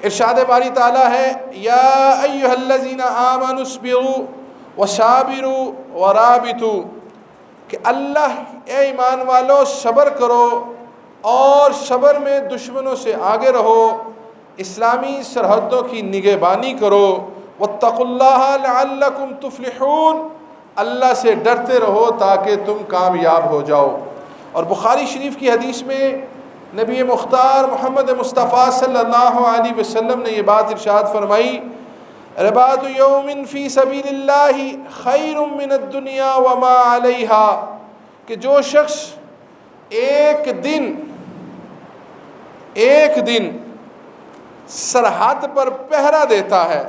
ارشاد باری تعالیٰ ہے یا ایھا الذین آمنوا اصبروا وصابروا ورابطوا، کہ اللہ اے ایمان والو صبر کرو اور صبر میں دشمنوں سے آگے رہو، اسلامی سرحدوں کی نگہبانی کرو، واتقوا اللہ لعلکم تفلحون، اللہ سے ڈرتے رہو تاکہ تم کامیاب ہو جاؤ۔ اور بخاری شریف کی حدیث میں نبی مختار محمد مصطفیٰ صلی اللہ علیہ وسلم نے یہ بات ارشاد فرمائی، رباط یوم فی سبیل اللہ خیر من الدنیا وما علیہا، کہ جو شخص ایک دن سرحد پر پہرا دیتا ہے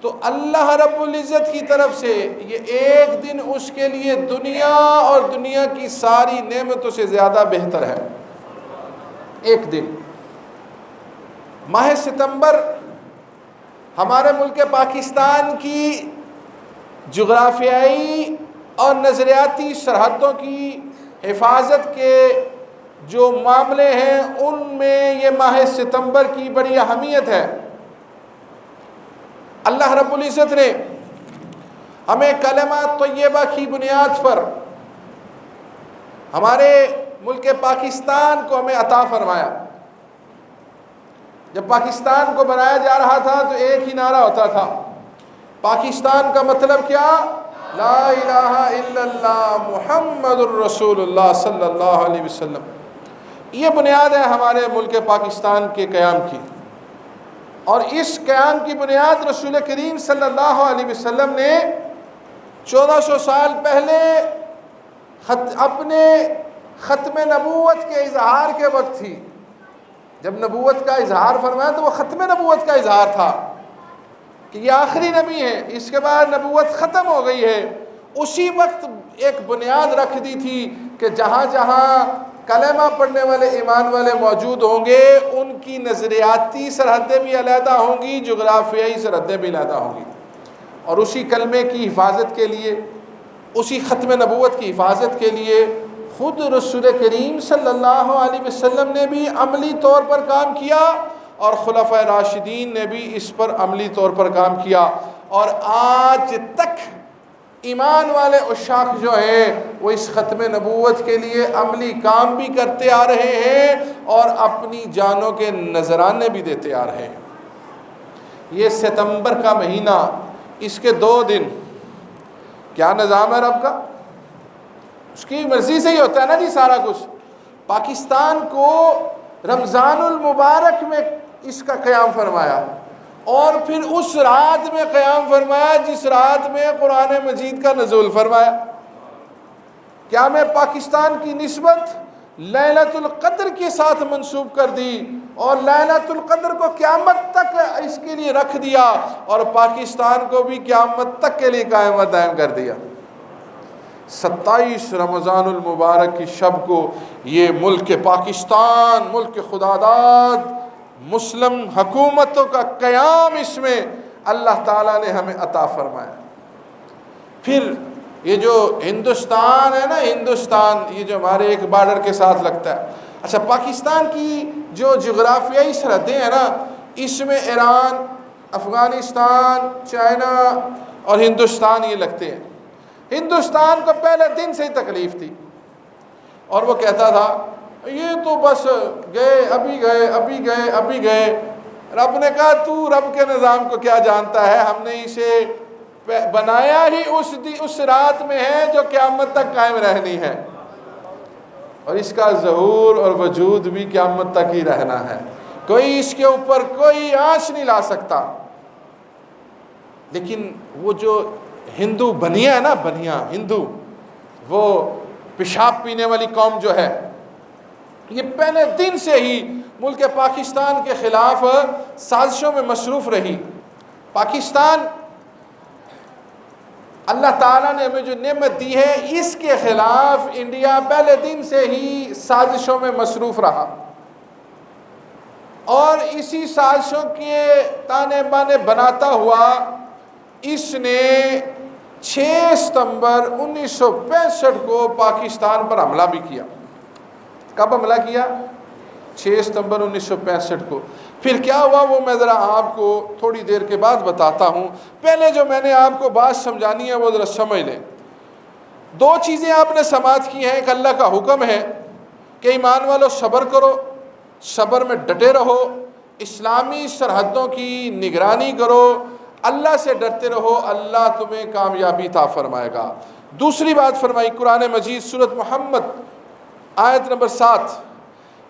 تو اللہ رب العزت کی طرف سے یہ ایک دن اس کے لیے دنیا اور دنیا کی ساری نعمتوں سے زیادہ بہتر ہے۔ ایک دن ماہ ستمبر ہمارے ملک پاکستان کی جغرافیائی اور نظریاتی سرحدوں کی حفاظت کے جو معاملے ہیں ان میں یہ ماہ ستمبر کی بڑی اہمیت ہے۔ اللہ رب العزت نے ہمیں کلمہ طیبہ کی بنیاد پر ہمارے ملک پاکستان کو ہمیں عطا فرمایا۔ جب پاکستان کو بنایا جا رہا تھا تو ایک ہی نعرہ ہوتا تھا، پاکستان کا مطلب کیا؟ لا الہ الا اللہ محمد الرسول اللہ صلی اللہ علیہ وسلم۔ یہ بنیاد ہے ہمارے ملک پاکستان کے قیام کی، اور اس قیام کی بنیاد رسول کریم صلی اللہ علیہ وسلم نے 1400 سال پہلے اپنے ختم نبوت کے اظہار کے وقت تھی۔ جب نبوت کا اظہار فرمایا تو وہ ختم نبوت کا اظہار تھا کہ یہ آخری نبی ہے، اس کے بعد نبوت ختم ہو گئی ہے۔ اسی وقت ایک بنیاد رکھ دی تھی کہ جہاں جہاں کلمہ پڑھنے والے ایمان والے موجود ہوں گے ان کی نظریاتی سرحدیں بھی علیحدہ ہوں گی، جغرافیائی سرحدیں بھی علیحدہ ہوں گی، اور اسی کلمے کی حفاظت کے لیے، اسی ختم نبوت کی حفاظت کے لیے خود رسول کریم صلی اللہ علیہ وسلم نے بھی عملی طور پر کام کیا، اور خلفائے راشدین نے بھی اس پر عملی طور پر کام کیا، اور آج تک ایمان والے عشاق جو ہیں وہ اس ختم نبوت کے لیے عملی کام بھی کرتے آ رہے ہیں اور اپنی جانوں کے نذرانے بھی دیتے آ رہے ہیں۔ یہ ستمبر کا مہینہ، اس کے 2 دن، کیا نظام ہے رب کا؟ اس کی مرضی سے ہی ہوتا ہے نا جی سارا کچھ۔ پاکستان کو رمضان المبارک میں اس کا قیام فرمایا، اور پھر اس رات میں قیام فرمایا جس رات میں قرآن مجید کا نزول فرمایا۔ کیا میں پاکستان کی نسبت لیلۃ القدر کے ساتھ منسوب کر دی، اور لیلۃ القدر کو قیامت تک اس کے لیے رکھ دیا، اور پاکستان کو بھی قیامت تک کے لیے قائم و دائم کر دیا۔ 27 رمضان المبارک کی شب کو یہ ملک پاکستان، ملک خداداد مسلم حکومتوں کا قیام اس میں اللہ تعالیٰ نے ہمیں عطا فرمایا۔ پھر یہ جو ہندوستان ہے نا، ہندوستان یہ جو ہمارے ایک بارڈر کے ساتھ لگتا ہے، اچھا پاکستان کی جو جغرافیائی سرحدیں ہیں نا، اس میں ایران، افغانستان، چائنا اور ہندوستان یہ لگتے ہیں۔ ہندوستان کو پہلے دن سے ہی تکلیف تھی، اور وہ کہتا تھا یہ تو بس گئے ابھی گئے۔ رب نے کہا تو رب کے نظام کو کیا جانتا ہے، ہم نے اسے بنایا ہی اس رات میں ہے جو قیامت تک قائم رہنی ہے، اور اس کا ظہور اور وجود بھی قیامت تک ہی رہنا ہے، کوئی اس کے اوپر کوئی آنچ نہیں لا سکتا۔ لیکن وہ جو ہندو بنیا ہے نا، بنیا ہندو، وہ پیشاب پینے والی قوم جو ہے، یہ پہلے دن سے ہی ملک پاکستان کے خلاف سازشوں میں مصروف رہی۔ پاکستان اللہ تعالیٰ نے ہمیں جو نعمت دی ہے اس کے خلاف انڈیا پہلے دن سے ہی سازشوں میں مصروف رہا، اور اسی سازشوں کے تانے بانے بناتا ہوا اس نے 6 ستمبر 1965 کو پاکستان پر حملہ بھی کیا۔ کب حملہ کیا؟ 6 ستمبر 1965 کو۔ پھر کیا ہوا وہ میں ذرا آپ کو تھوڑی دیر کے بعد بتاتا ہوں، پہلے جو میں نے آپ کو بات سمجھانی ہے وہ ذرا سمجھ لیں۔ 2 چیزیں آپ نے سماعت کی ہیں، ایک اللہ کا حکم ہے کہ ایمان والو صبر کرو، صبر میں ڈٹے رہو، اسلامی سرحدوں کی نگرانی کرو، اللہ سے ڈرتے رہو، اللہ تمہیں کامیابی عطا فرمائے گا۔ دوسری بات فرمائی قرآن مجید سورۃ محمد آیت نمبر 7،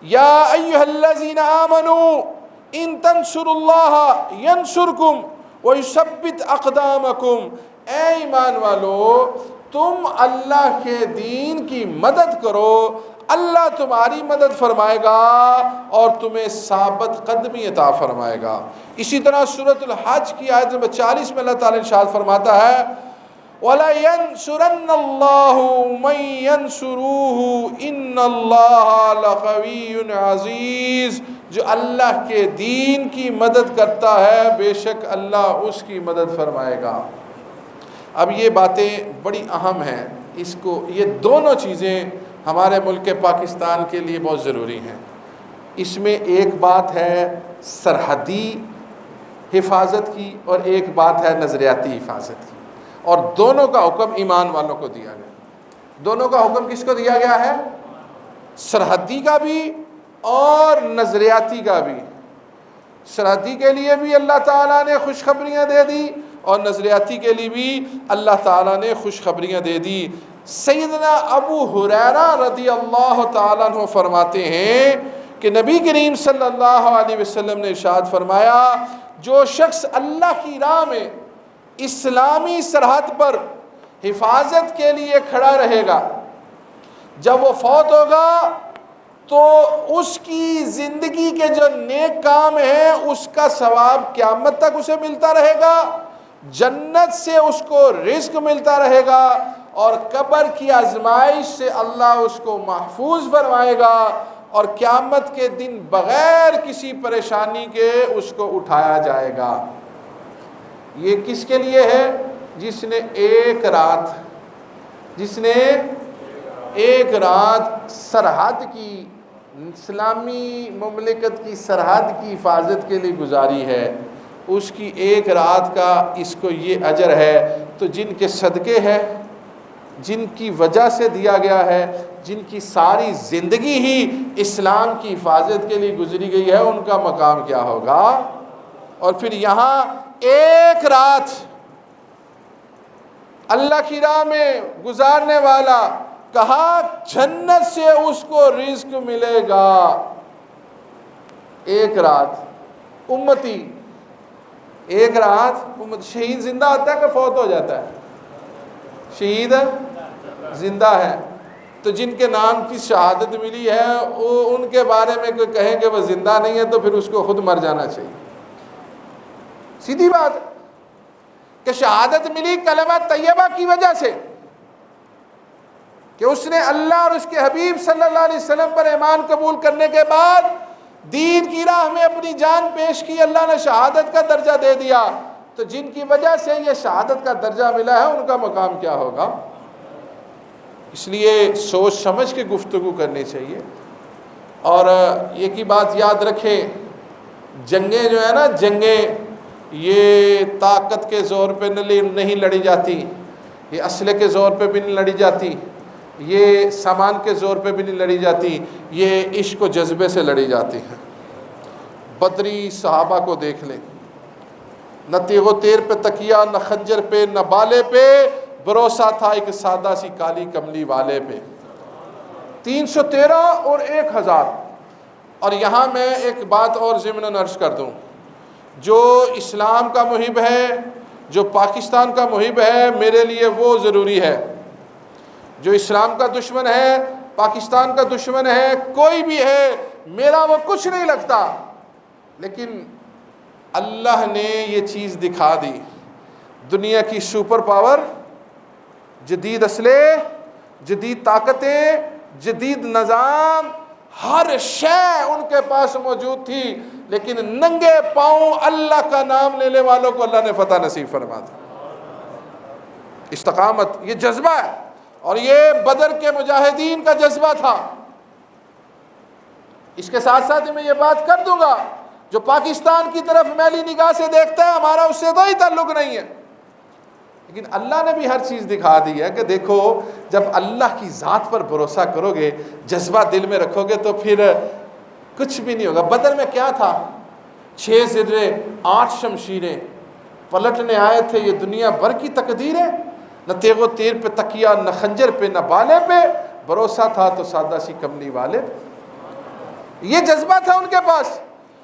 یا ایھا الذین آمنوا ان تنصروا اللہ ینصرکم ویثبت اقدامکم، اے ایمان والو تم اللہ کے دین کی مدد کرو، اللہ تمہاری مدد فرمائے گا اور تمہیں ثابت قدمی عطا فرمائے گا۔ اسی طرح سورۃ الحج کی آیت نمبر 40 میں اللہ تعالیٰ ارشاد فرماتا ہے وَلَيَنْصُرَنَّ اللَّهُ مَن يَنْصُرُهُ إِنَّ اللَّهَ لَقَوِيٌّ عَزِيزٌ، جو اللہ کے دین کی مدد کرتا ہے بے شک اللہ اس کی مدد فرمائے گا۔ اب یہ باتیں بڑی اہم ہیں، اس کو یہ دونوں چیزیں ہمارے ملک پاکستان کے لیے بہت ضروری ہیں۔ اس میں ایک بات ہے سرحدی حفاظت کی اور ایک بات ہے نظریاتی حفاظت کی، اور دونوں کا حکم ایمان والوں کو دیا گیا۔ دونوں کا حکم کس کو دیا گیا ہے؟ سرحدی کا بھی اور نظریاتی کا بھی۔ سرحدی کے لیے بھی اللہ تعالیٰ نے خوشخبریاں دے دی اور نظریاتی کے لیے بھی اللہ تعالیٰ نے خوشخبریاں دے دی۔ سیدنا ابو ہریرہ رضی اللہ تعالیٰ عنہ فرماتے ہیں کہ نبی کریم صلی اللہ علیہ وسلم نے ارشاد فرمایا، جو شخص اللہ کی راہ میں اسلامی سرحد پر حفاظت کے لیے کھڑا رہے گا، جب وہ فوت ہوگا تو اس کی زندگی کے جو نیک کام ہیں اس کا ثواب قیامت تک اسے ملتا رہے گا، جنت سے اس کو رزق ملتا رہے گا، اور قبر کی آزمائش سے اللہ اس کو محفوظ فرمائے گا، اور قیامت کے دن بغیر کسی پریشانی کے اس کو اٹھایا جائے گا۔ یہ کس کے لیے ہے؟ جس نے ایک رات سرحد کی، اسلامی مملکت کی سرحد کی حفاظت کے لیے گزاری ہے، اس کی ایک رات کا اس کو یہ اجر ہے۔ تو جن کے صدقے ہے، جن کی وجہ سے دیا گیا ہے، جن کی ساری زندگی ہی اسلام کی حفاظت کے لیے گزری گئی ہے، ان کا مقام کیا ہوگا؟ اور پھر یہاں ایک رات اللہ کی راہ میں گزارنے والا، کہا جنت سے اس کو رزق ملے گا۔ ایک رات امتی، ایک رات شہید زندہ ہوتا ہے کہ فوت ہو جاتا ہے؟ شہید زندہ ہے، تو جن کے نام کی شہادت ملی ہے ان کے بارے میں کوئی کہے کہ وہ زندہ نہیں ہے تو پھر اس کو خود مر جانا چاہیے۔ سیدھی بات کہ شہادت ملی کلمہ طیبہ کی وجہ سے، کہ اس نے اللہ اور اس کے حبیب صلی اللہ علیہ وسلم پر ایمان قبول کرنے کے بعد دین کی راہ میں اپنی جان پیش کی، اللہ نے شہادت کا درجہ دے دیا۔ تو جن کی وجہ سے یہ شہادت کا درجہ ملا ہے ان کا مقام کیا ہوگا؟ اس لیے سوچ سمجھ کے گفتگو کرنی چاہیے۔ اور یہ کی بات یاد رکھیں، جنگیں جو ہے نا، جنگیں یہ طاقت کے زور پہ نہیں لڑی جاتی، یہ اسلحے کے زور پہ بھی نہیں لڑی جاتی، یہ سامان کے زور پہ بھی نہیں لڑی جاتی، یہ عشق و جذبے سے لڑی جاتی ہے۔ بدری صحابہ کو دیکھ لیں، نہ تیغ و تیر پہ تکیہ، نہ خنجر پہ، نہ بالے پہ، بھروسہ تھا ایک سادہ سی کالی کملی والے پہ۔ 313 اور 1000۔ اور یہاں میں ایک بات اور ضمناً عرض کر دوں، جو اسلام کا محب ہے، جو پاکستان کا محب ہے، میرے لیے وہ ضروری ہے۔ جو اسلام کا دشمن ہے، پاکستان کا دشمن ہے، کوئی بھی ہے، میرا وہ کچھ نہیں لگتا، لیکن اللہ نے یہ چیز دکھا دی، دنیا کی سپر پاور، جدید اسلحے، جدید طاقتیں، جدید نظام، ہر شے ان کے پاس موجود تھی، لیکن ننگے پاؤں اللہ کا نام لینے والوں کو اللہ نے فتح نصیب فرما دی۔ استقامت، یہ جذبہ ہے، اور یہ بدر کے مجاہدین کا جذبہ تھا۔ اس کے ساتھ ساتھ میں یہ بات کر دوں گا، جو پاکستان کی طرف میلی نگاہ سے دیکھتا ہے ہمارا اس سے کوئی تعلق نہیں ہے، لیکن اللہ نے بھی ہر چیز دکھا دی ہے کہ دیکھو جب اللہ کی ذات پر بھروسہ کرو گے، جذبہ دل میں رکھو گے تو پھر کچھ بھی نہیں ہوگا۔ بدر میں کیا تھا؟ 6 زرے 8 شمشیریں پلٹنے آئے تھے، یہ دنیا بھر کی تقدیر ہے، نہ تیغ و تیر پہ تکیہ، نہ خنجر پہ، نہ بالے پہ، بھروسہ تھا تو سادہ سی کملی والے۔ یہ جذبہ تھا ان کے پاس،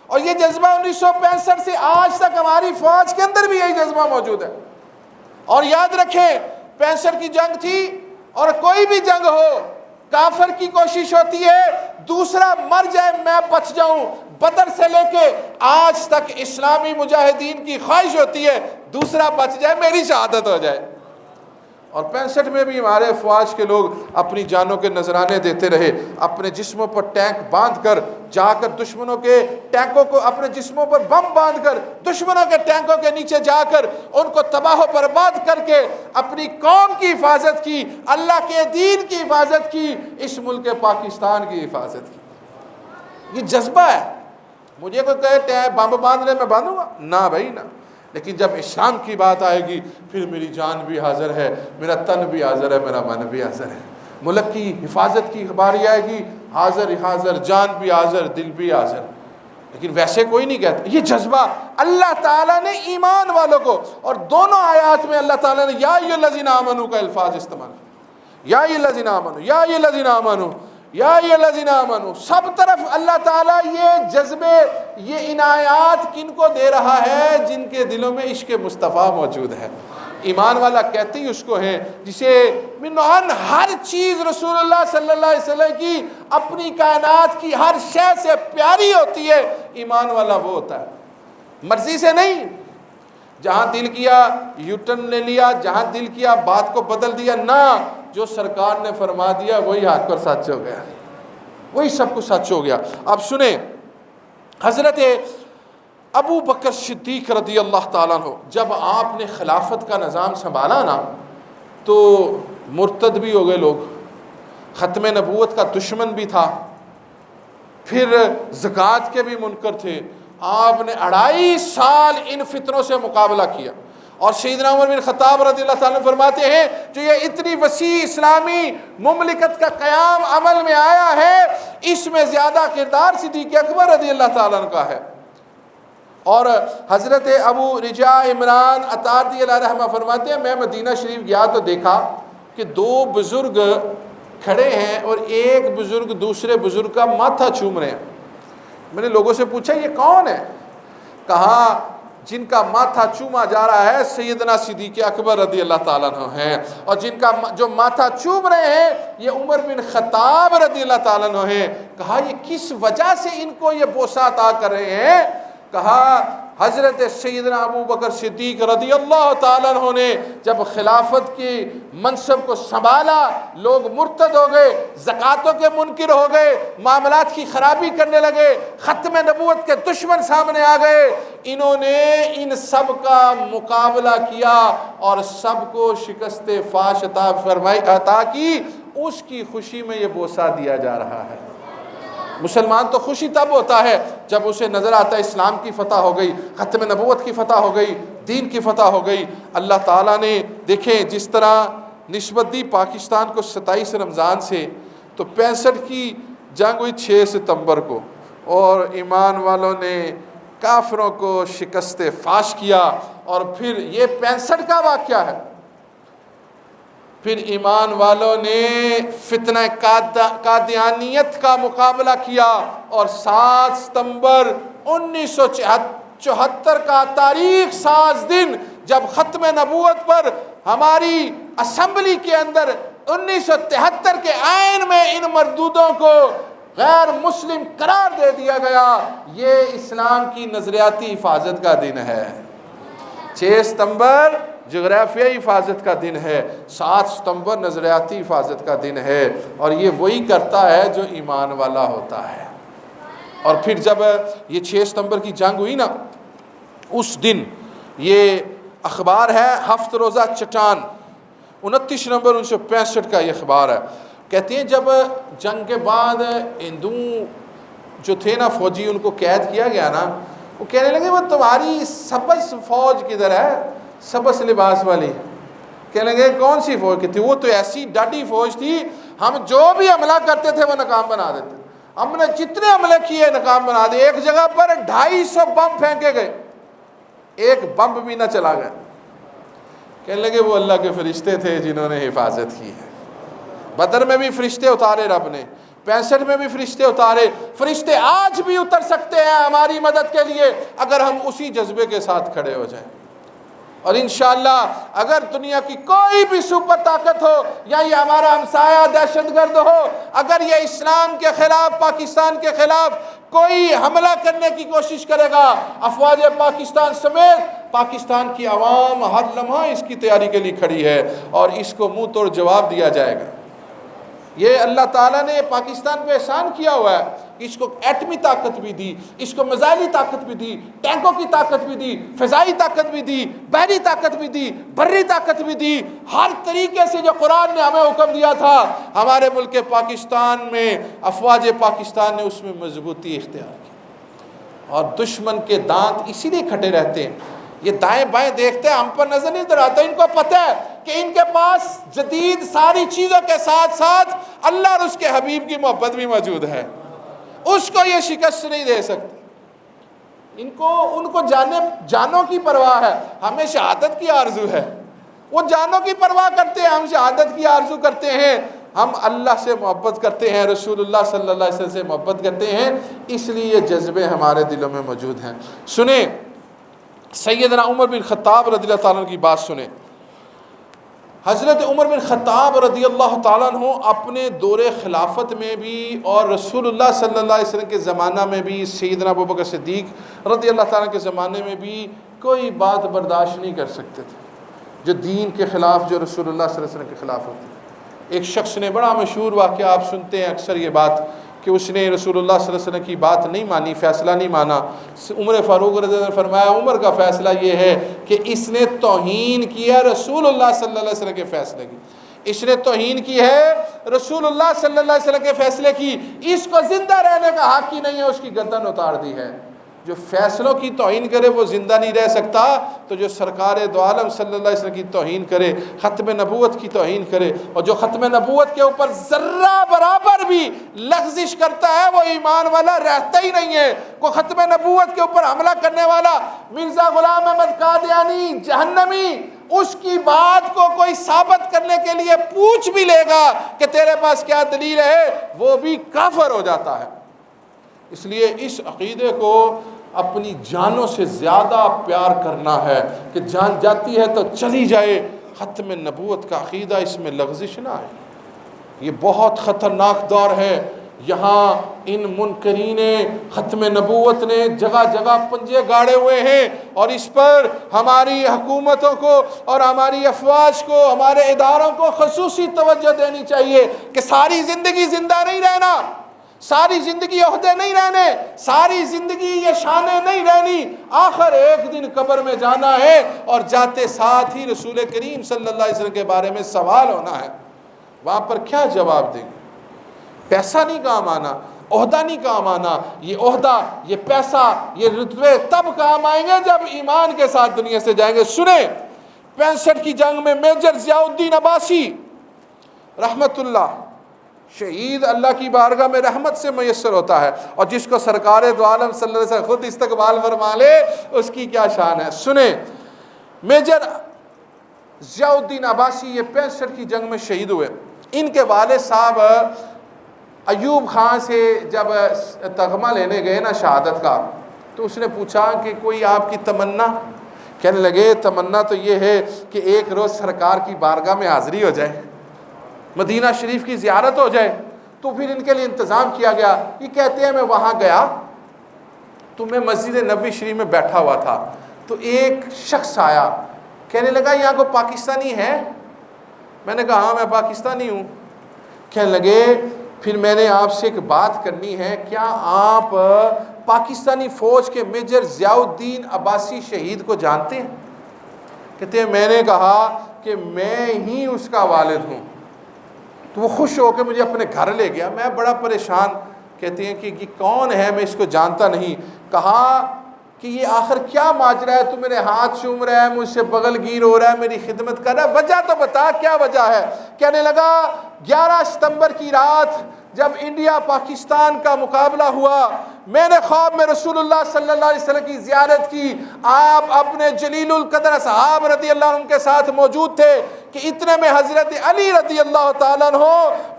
اور یہ جذبہ 1965 سے آج تک ہماری فوج کے اندر بھی یہی جذبہ موجود ہے۔ اور یاد رکھیں 65 کی جنگ تھی، اور کوئی بھی جنگ ہو کافر کی کوشش ہوتی ہے دوسرا مر جائے میں بچ جاؤں۔ بدر سے لے کے آج تک اسلامی مجاہدین کی خواہش ہوتی ہے دوسرا بچ جائے، میری شہادت ہو جائے۔ اور 65 میں بھی ہمارے افواج کے لوگ اپنی جانوں کے نذرانے دیتے رہے، اپنے جسموں پر ٹینک باندھ کر جا کر دشمنوں کے ٹینکوں کو، اپنے جسموں پر بم باندھ کر دشمنوں کے ٹینکوں کے نیچے جا کر ان کو تباہ و برباد کر کے اپنی قوم کی حفاظت کی، اللہ کے دین کی حفاظت کی، اس ملک پاکستان کی حفاظت کی۔ یہ جذبہ ہے۔ مجھے کوئی کہے بم باندھنے میں باندھوں گا؟ نہ بھائی نہ، لیکن جب اسلام کی بات آئے گی پھر میری جان بھی حاضر ہے، میرا تن بھی حاضر ہے، میرا من بھی حاضر ہے۔ ملک کی حفاظت کی باری آئے گی، حاضر، جان بھی حاضر، دل بھی حاضر۔ لیکن ویسے کوئی نہیں کہتا۔ یہ جذبہ اللہ تعالیٰ نے ایمان والوں کو، اور دونوں آیات میں اللہ تعالیٰ نے یا ایھا الذین آمنوا کا الفاظ استعمال کیا، یا ایھا الذین آمنوا، یا ایھا الذین آمنوا، یا ایھا الذین آمنوا، سب طرف اللہ تعالیٰ یہ جذبے، یہ عنایات کن کو دے رہا ہے؟ جن کے دلوں میں عشق مصطفیٰ موجود ہے۔ ایمان والا کہتے ہی اس کو ہیں جسے من ہر چیز رسول اللہ صلی اللہ علیہ وسلم کی اپنی کائنات کی ہر شے سے پیاری ہوتی ہے، ایمان والا وہ ہوتا ہے، مرضی سے نہیں۔ جہاں دل کیا یو ٹرن لے لیا، جہاں دل کیا بات کو بدل دیا، نہ، جو سرکار نے فرما دیا وہی ہاتھ پر سچ ہو گیا، وہی سب کچھ سچ ہو گیا۔ اب سنیں، حضرت ابو بکر صدیق رضی اللہ تعالیٰ عنہ جب آپ نے خلافت کا نظام سنبھالا نا تو مرتد بھی ہو گئے لوگ، ختم نبوت کا دشمن بھی تھا، پھر زکوٰۃ کے بھی منکر تھے۔ آپ نے 2.5 سال ان فتنوں سے مقابلہ کیا، اور سیدنا عمر بن خطاب رضی اللہ تعالیٰ عنہ فرماتے ہیں جو یہ اتنی وسیع اسلامی مملکت کا قیام عمل میں آیا ہے، اس میں زیادہ کردار صدیق اکبر رضی اللہ تعالیٰ عنہ کا ہے۔ اور حضرت ابو رجاء عمران عطار رضی اللہ رحمہ فرماتے ہیں میں مدینہ شریف گیا تو دیکھا کہ 2 بزرگ کھڑے ہیں اور ایک بزرگ دوسرے بزرگ کا ماتھا چوم رہے ہیں۔ میں نے لوگوں سے پوچھا یہ کون ہے؟ کہا جن کا ماتھا چوما جا رہا ہے سیدنا صدیق اکبر رضی اللہ تعالیٰ عنہ ہیں، اور جن کا جو ماتھا چوم رہے ہیں یہ عمر بن خطاب رضی اللہ تعالیٰ عنہ ہیں۔ کہا یہ کس وجہ سے ان کو یہ بوسہ عطا کر رہے ہیں؟ کہا حضرت سیدنا ابو بکر صدیق رضی اللہ تعالیٰ عنہ نے جب خلافت کی منصب کو سنبھالا، لوگ مرتد ہو گئے، زکاتوں کے منکر ہو گئے، معاملات کی خرابی کرنے لگے، ختم نبوت کے دشمن سامنے آ گئے، انہوں نے ان سب کا مقابلہ کیا اور سب کو شکست فاش عطا کی۔ اس کی خوشی میں یہ بوسہ دیا جا رہا ہے۔ مسلمان تو خوشی تب ہوتا ہے جب اسے نظر آتا ہے اسلام کی فتح ہو گئی، ختم نبوت کی فتح ہو گئی، دین کی فتح ہو گئی۔ اللہ تعالیٰ نے دیکھیں جس طرح نسبت دی پاکستان کو 27 رمضان سے، تو 65 کی جنگ ہوئی 6 ستمبر کو، اور ایمان والوں نے کافروں کو شکست فاش کیا۔ اور پھر یہ 65 کا واقعہ ہے، پھر ایمان والوں نے فتنہ قادیانیت کا مقابلہ کیا، اور 7 ستمبر 1974 کا تاریخ ساز دن جب ختم نبوت پر ہماری اسمبلی کے اندر 1973 کے آئین میں ان مردودوں کو غیر مسلم قرار دے دیا گیا، یہ اسلام کی نظریاتی حفاظت کا دن ہے۔ 6 ستمبر جغرافیائی حفاظت کا دن ہے، 7 ستمبر نظریاتی حفاظت کا دن ہے، اور یہ وہی کرتا ہے جو ایمان والا ہوتا ہے۔ اور پھر جب یہ 6 ستمبر کی جنگ ہوئی نا، اس دن یہ اخبار ہے 7 روزہ چٹان، 29 نومبر 1965 کا یہ اخبار ہے۔ کہتے ہیں جب جنگ کے بعد ہندو جو تھے نا فوجی، ان کو قید کیا گیا نا، وہ کہنے لگے وہ تمہاری سبز فوج کدھر ہے، سبز لباس والی؟ کہنے لگے کون سی فوج کی تھی؟ وہ تو ایسی ڈاڈی فوج تھی، ہم جو بھی حملہ کرتے تھے وہ ناکام بنا دیتے، ہم نے جتنے حملے کیے ناکام بنا دیے، ایک جگہ پر 250 بم پھینکے گئے، ایک بم بھی نہ چلا گیا۔ کہنے لگے وہ اللہ کے فرشتے تھے جنہوں نے حفاظت کی ہے۔ بدر میں بھی فرشتے اتارے رب نے، 65 میں بھی فرشتے اتارے، فرشتے آج بھی اتر سکتے ہیں ہماری مدد کے لیے اگر ہم اسی جذبے کے ساتھ کھڑے ہو جائیں۔ اور انشاءاللہ اگر دنیا کی کوئی بھی سپر طاقت ہو، یا یہ ہمارا ہمسایہ دہشت گرد ہو، اگر یہ اسلام کے خلاف، پاکستان کے خلاف کوئی حملہ کرنے کی کوشش کرے گا، افواج پاکستان سمیت پاکستان کی عوام ہر لمحہ اس کی تیاری کے لیے کھڑی ہے اور اس کو منہ توڑ جواب دیا جائے گا۔ یہ اللہ تعالیٰ نے پاکستان پہ احسان کیا ہوا ہے، اس کو ایٹمی طاقت بھی دی، اس کو میزائلی طاقت بھی دی، ٹینکوں کی طاقت بھی دی، فضائی طاقت بھی دی، بحری طاقت بھی دی، بری طاقت بھی دی، ہر طریقے سے جو قرآن نے ہمیں حکم دیا تھا ہمارے ملک پاکستان میں افواج پاکستان نے اس میں مضبوطی اختیار کی۔ اور دشمن کے دانت اسی لیے کھٹے رہتے ہیں، یہ دائیں بائیں دیکھتے ہیں، ہم پر نظر نہیں آتا، ان کو پتہ ہے کہ ان کے پاس جدید ساری چیزوں کے ساتھ ساتھ اللہ اور اس کے حبیب کی محبت بھی موجود ہے، اس کو یہ شکست نہیں دے سکتے۔ ان کو جانوں کی پرواہ ہے، ہمیں شہادت کی آرزو ہے، وہ جانوں کی پرواہ کرتے ہیں، ہم شہادت کی آرزو کرتے ہیں، ہم اللہ سے محبت کرتے ہیں، رسول اللہ صلی اللہ علیہ وسلم سے محبت کرتے ہیں، اس لیے یہ جذبے ہمارے دلوں میں موجود ہیں۔ سنیں سیدنا عمر بن خطاب رضی اللہ تعالیٰ عنہ کی بات سنیں۔ حضرت عمر بن خطاب رضی اللہ تعالیٰ عنہ اپنے دور خلافت میں بھی اور رسول اللہ صلی اللہ علیہ وسلم کے زمانہ میں بھی، سیدنا ابوبکر صدیق رضی اللہ تعالیٰ کے زمانے میں بھی کوئی بات برداشت نہیں کر سکتے تھے جو دین کے خلاف، جو رسول اللہ صلی اللہ علیہ وسلم کے خلاف ہوتی ہے۔ ایک شخص نے، بڑا مشہور واقعہ آپ سنتے ہیں اکثر یہ بات، کہ اس نے رسول اللہ صلی اللہ علیہ وسلم کی بات نہیں مانی، فیصلہ نہیں مانا۔ عمر فاروق رضی اللہ عنہ نے فرمایا عمر کا فیصلہ یہ ہے کہ اس نے توہین کیا رسول اللہ صلی اللہ علیہ وسلم کے فیصلے کی، اس نے توہین کی ہے رسول اللہ صلی اللہ علیہ وسلم کے فیصلے کی، اس کو زندہ رہنے کا حق ہی نہیں ہے، اس کی گردن اتار دی ہے۔ جو فیصلوں کی توہین کرے وہ زندہ نہیں رہ سکتا، تو جو سرکار دو عالم صلی اللہ علیہ وسلم کی توہین کرے، ختم نبوت کی توہین کرے، اور جو ختم نبوت کے اوپر ذرہ برابر بھی لغزش کرتا ہے وہ ایمان والا رہتا ہی نہیں ہے۔ کوئی ختم نبوت کے اوپر حملہ کرنے والا مرزا غلام احمد قادیانی جہنمی، اس کی بات کو کوئی ثابت کرنے کے لیے پوچھ بھی لے گا کہ تیرے پاس کیا دلیل ہے، وہ بھی کافر ہو جاتا ہے۔ اس لیے اس عقیدے کو اپنی جانوں سے زیادہ پیار کرنا ہے کہ جان جاتی ہے تو چلی جائے، ختم نبوت کا عقیدہ اس میں لغزش نہ آئے۔ یہ بہت خطرناک دور ہے، یہاں ان منکرین ختم نبوت نے جگہ جگہ پنجے گاڑے ہوئے ہیں، اور اس پر ہماری حکومتوں کو اور ہماری افواج کو، ہمارے اداروں کو خصوصی توجہ دینی چاہیے کہ ساری زندگی زندہ نہیں رہنا، ساری زندگی عہدے نہیں رہنے، ساری زندگی یہ شانیں نہیں رہنی، آخر ایک دن قبر میں جانا ہے، اور جاتے ساتھ ہی رسول کریم صلی اللہ علیہ وسلم کے بارے میں سوال ہونا ہے۔ وہاں پر کیا جواب دیں گے؟ پیسہ نہیں کام آنا، عہدہ نہیں کام آنا، یہ عہدہ، یہ پیسہ، یہ رتبے تب کام آئیں گے جب ایمان کے ساتھ دنیا سے جائیں گے۔ سنیں 65 کی جنگ میں میجر ضیاء الدین عباسی رحمت اللہ، شہید اللہ کی بارگاہ میں رحمت سے میسر ہوتا ہے، اور جس کو سرکار دو عالم صلی اللہ علیہ وسلم خود استقبال فرما لے اس کی کیا شان ہے۔ سنیں میجر ضیاء الدین عباسی یہ 65 کی جنگ میں شہید ہوئے۔ ان کے والد صاحب ایوب خان سے جب تغمہ لینے گئے نا شہادت کا، تو اس نے پوچھا کہ کوئی آپ کی تمنا؟ کہنے لگے تمنا تو یہ ہے کہ ایک روز سرکار کی بارگاہ میں حاضری ہو جائے، مدینہ شریف کی زیارت ہو جائے۔ تو پھر ان کے لیے انتظام کیا گیا۔ یہ کہتے ہیں میں وہاں گیا تو میں مسجد نبوی شریف میں بیٹھا ہوا تھا، تو ایک شخص آیا، کہنے لگا یہاں کو پاکستانی ہے؟ میں نے کہا ہاں میں پاکستانی ہوں۔ کہنے لگے پھر میں نے آپ سے ایک بات کرنی ہے، کیا آپ پاکستانی فوج کے میجر ضیاء الدین عباسی شہید کو جانتے ہیں؟ کہتے ہیں میں نے کہا کہ میں ہی اس کا والد ہوں۔ تو وہ خوش ہو کے مجھے اپنے گھر لے گیا، میں بڑا پریشان کہتے ہیں کہ یہ کون ہے، میں اس کو جانتا نہیں۔ کہا کہ یہ آخر کیا ماجرا ہے، تو میرے ہاتھ چوم رہا ہے، مجھ سے بغل گیر ہو رہا ہے، میری خدمت کر رہا ہے، وجہ تو بتا کیا وجہ ہے۔ کہنے لگا 11 ستمبر کی رات جب انڈیا پاکستان کا مقابلہ ہوا، میں نے خواب میں رسول اللہ صلی اللہ علیہ وسلم کی زیارت کی، آپ اپنے جلیل القدر اصحاب رضی اللہ عنہ کے ساتھ موجود تھے کہ اتنے میں حضرت علی رضی اللہ تعالیٰ عنہ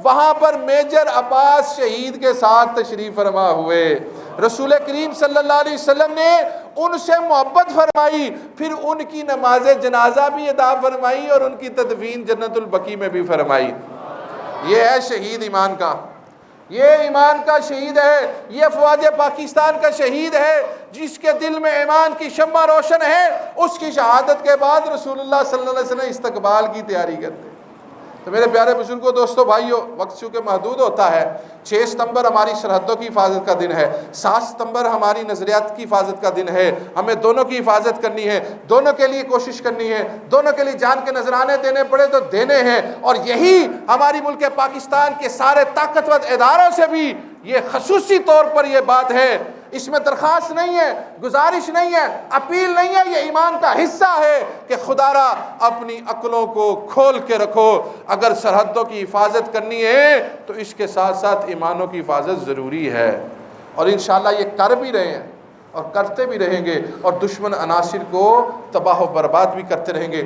وہاں پر میجر عباس شہید کے ساتھ تشریف فرما ہوئے۔ رسول کریم صلی اللہ علیہ وسلم نے ان سے محبت فرمائی، پھر ان کی نماز جنازہ بھی ادا فرمائی اور ان کی تدفین جنت البقیع میں بھی فرمائی۔ یہ ہے شہید ایمان کا، یہ ایمان کا شہید ہے، یہ فوج پاکستان کا شہید ہے جس کے دل میں ایمان کی شمع روشن ہے۔ اس کی شہادت کے بعد رسول اللہ صلی اللہ علیہ وسلم استقبال کی تیاری کرتے ہیں۔ تو میرے پیارے بزرگوں، دوستو، بھائیو، وقت چونکہ محدود ہوتا ہے، 6 ستمبر ہماری سرحدوں کی حفاظت کا دن ہے، 7 ستمبر ہماری نظریات کی حفاظت کا دن ہے۔ ہمیں دونوں کی حفاظت کرنی ہے، دونوں کے لیے کوشش کرنی ہے، دونوں کے لیے جان کے نذرانے دینے پڑے تو دینے ہیں، اور یہی ہماری ملک پاکستان کے سارے طاقتور اداروں سے بھی یہ خصوصی طور پر یہ بات ہے۔ اس میں درخواست نہیں ہے، گزارش نہیں ہے، اپیل نہیں ہے، یہ ایمان کا حصہ ہے کہ خدا را اپنی عقلوں کو کھول کے رکھو۔ اگر سرحدوں کی حفاظت کرنی ہے تو اس کے ساتھ ساتھ ایمانوں کی حفاظت ضروری ہے، اور انشاءاللہ یہ کر بھی رہے ہیں اور کرتے بھی رہیں گے، اور دشمن عناصر کو تباہ و برباد بھی کرتے رہیں گے۔